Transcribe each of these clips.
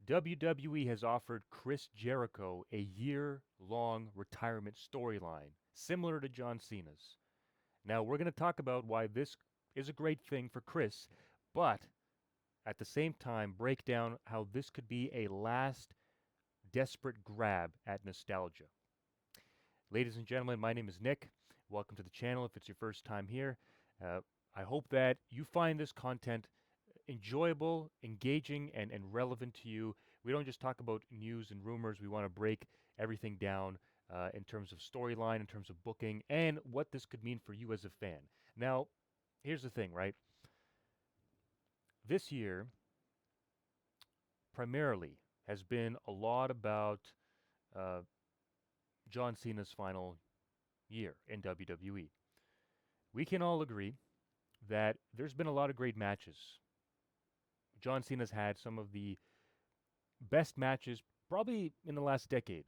WWE has offered Chris Jericho a year-long retirement storyline, similar to John Cena's. Now, we're going to talk about why this is a great thing for Chris, but at the same time, break down how this could be a last desperate grab at nostalgia. Ladies and gentlemen, my name is Nick. Welcome to the channel if it's your first time here. Uh, I hope that you find this content enjoyable, engaging, and relevant to you. We don't just talk about news and rumors. We want to break everything down in terms of storyline, in terms of booking, and what this could mean for you as a fan. Now, here's the thing, right? This year, primarily, has been a lot about uh, John Cena's final year in WWE. We can all agree that there's been a lot of great matches. John Cena's had some of the best matches probably in the last decade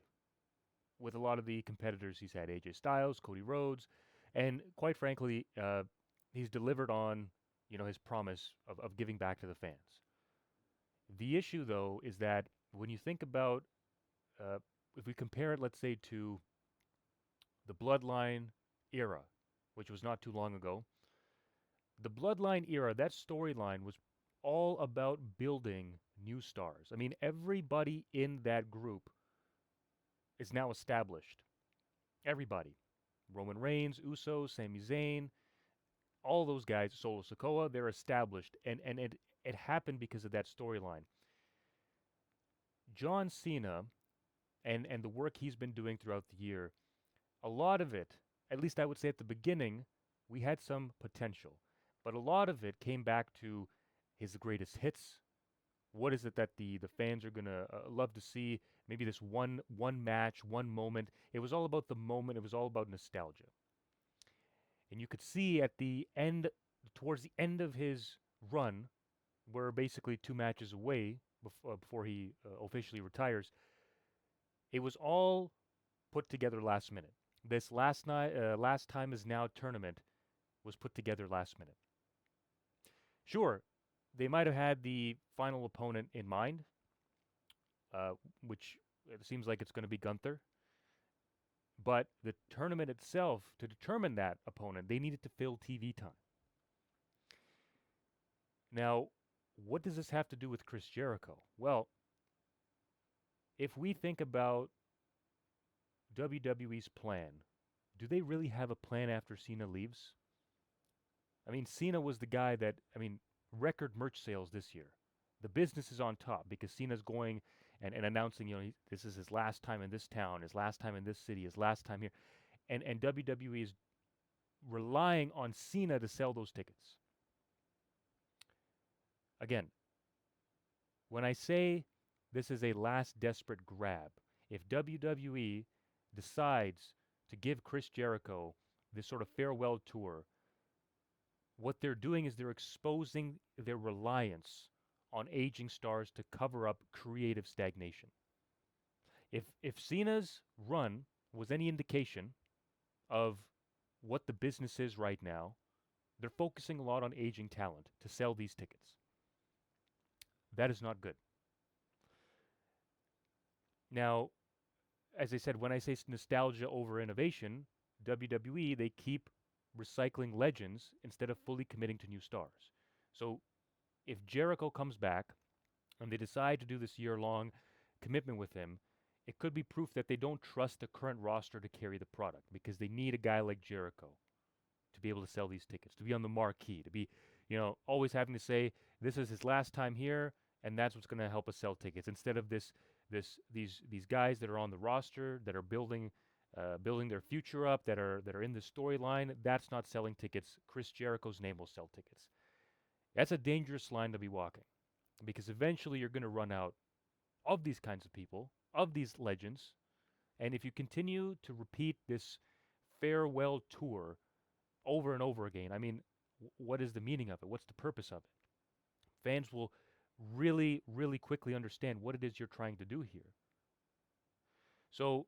with a lot of the competitors he's had: AJ Styles, Cody Rhodes, and quite frankly, he's delivered on his promise of giving back to the fans. The issue, though, is that when you think about uh, if we compare it, let's say, to the Bloodline era, which was not too long ago, the Bloodline era, that storyline was all about building new stars. I mean, everybody in that group is now established. Everybody. Roman Reigns, Usos, Sami Zayn, all those guys, Solo Sikoa, they're established. And it happened because of that storyline. John Cena and the work he's been doing throughout the year, a lot of it, at least I would say at the beginning, we had some potential. But a lot of it came back to his greatest hits. What is it that the fans are gonna love to see? Maybe this one match, one moment. It was all about the moment. It was all about nostalgia. And you could see at the end, towards the end of his run, we're basically two matches away before he officially retires. It was all put together last minute. This last time is now tournament was put together last minute. Sure, they might have had the final opponent in mind, which it seems like it's going to be Gunther. But the tournament itself, to determine that opponent, they needed to fill TV time. Now, what does this have to do with Chris Jericho? Well, if we think about WWE's plan, do they really have a plan after Cena leaves? I mean, Cena was the guy that, record merch sales this year. The business is on top because Cena's going and announcing, this is his last time in this town, his last time in this city, his last time here. And WWE is relying on Cena to sell those tickets. Again, when I say this is a last desperate grab, if WWE decides to give Chris Jericho this sort of farewell tour, what they're doing is they're exposing their reliance on aging stars to cover up creative stagnation. If Cena's run was any indication of what the business is right now, they're focusing a lot on aging talent to sell these tickets. That is not good. Now, as I said, when I say nostalgia over innovation, WWE, they keep recycling legends instead of fully committing to new stars. So if Jericho comes back and they decide to do this year-long commitment with him, it could be proof that they don't trust the current roster to carry the product because they need a guy like Jericho to be able to sell these tickets, to be on the marquee, to be, always having to say this is his last time here, and that's what's going to help us sell tickets instead of these guys that are on the roster that are building their future up, that are in the storyline. That's not selling tickets. Chris Jericho's name will sell tickets. That's a dangerous line to be walking because eventually you're going to run out of these kinds of people, of these legends. And if you continue to repeat this farewell tour over and over again, what is the meaning of it? What's the purpose of it? Fans will really, really quickly understand what it is you're trying to do here. So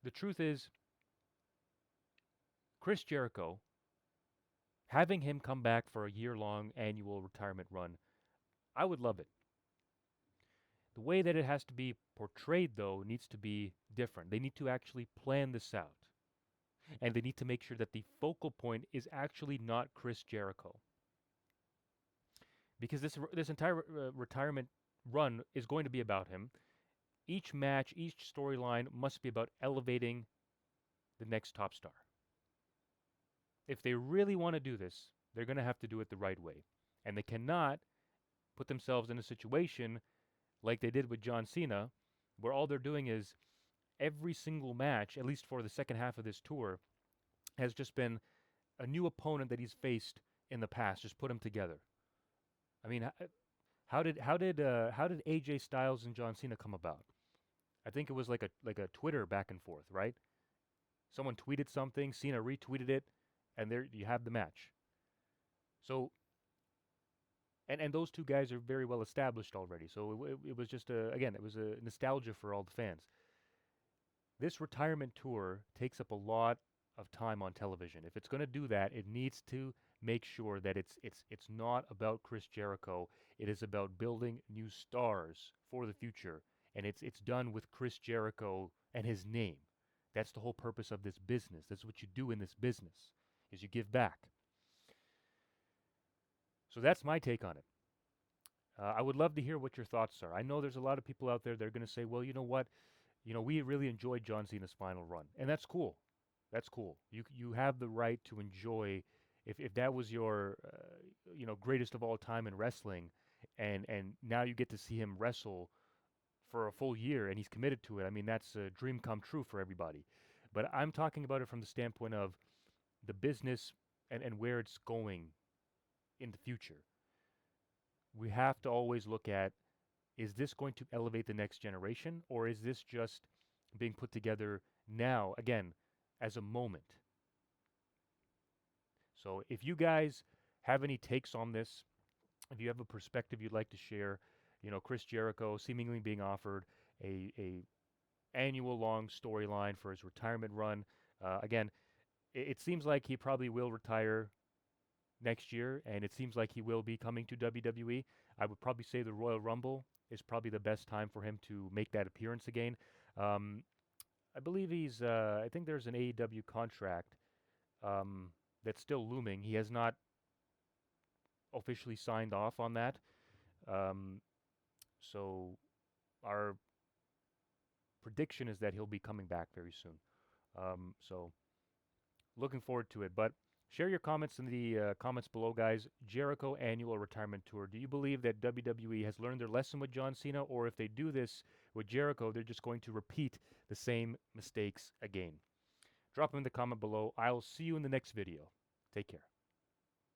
the truth is, Chris Jericho, having him come back for a year-long annual retirement run, I would love it. The way that it has to be portrayed, though, needs to be different. They need to actually plan this out. And they need to make sure that the focal point is actually not Chris Jericho. Because this entire retirement run is going to be about him. Each match, each storyline must be about elevating the next top star. If they really want to do this, they're going to have to do it the right way. And they cannot put themselves in a situation like they did with John Cena, where all they're doing is every single match, at least for the second half of this tour, has just been a new opponent that he's faced in the past. Just put him together. I mean, how did AJ Styles and John Cena come about? I think it was like a Twitter back and forth, right? Someone tweeted something, Cena retweeted it, and there you have the match. So, and those two guys are very well established already. So it was just again, it was a nostalgia for all the fans. This retirement tour takes up a lot of time on television. If it's going to do that, it needs to make sure that it's not about Chris Jericho. It is about building new stars for the future, and it's done with Chris Jericho and his name. That's the whole purpose of this business. That's what you do in this business, is you give back. So that's my take on it. I would love to hear what your thoughts are. I know there's a lot of people out there that are going to say, well, you know what? We really enjoyed John Cena's final run, and that's cool. That's cool. You have the right to enjoy, if that was your greatest of all time in wrestling, and now you get to see him wrestle for a full year and he's committed to it. I mean, that's a dream come true for everybody. But I'm talking about it from the standpoint of the business and where it's going in the future. We have to always look at, is this going to elevate the next generation, or is this just being put together now, again, as a moment? So if you guys have any takes on this, if you have a perspective you'd like to share, Chris Jericho seemingly being offered a annual long storyline for his retirement run. Again, it seems like he probably will retire next year, and it seems like he will be coming to WWE. I would probably say the Royal Rumble is probably the best time for him to make that appearance again. I believe I think there's an AEW contract that's still looming. He has not officially signed off on that. So our prediction is that he'll be coming back very soon. So looking forward to it. But share your comments in the comments below, guys. Jericho annual retirement tour. Do you believe that WWE has learned their lesson with John Cena, or if they do this with Jericho, they're just going to repeat the same mistakes again? Drop them in the comment below. I'll see you in the next video. Take care.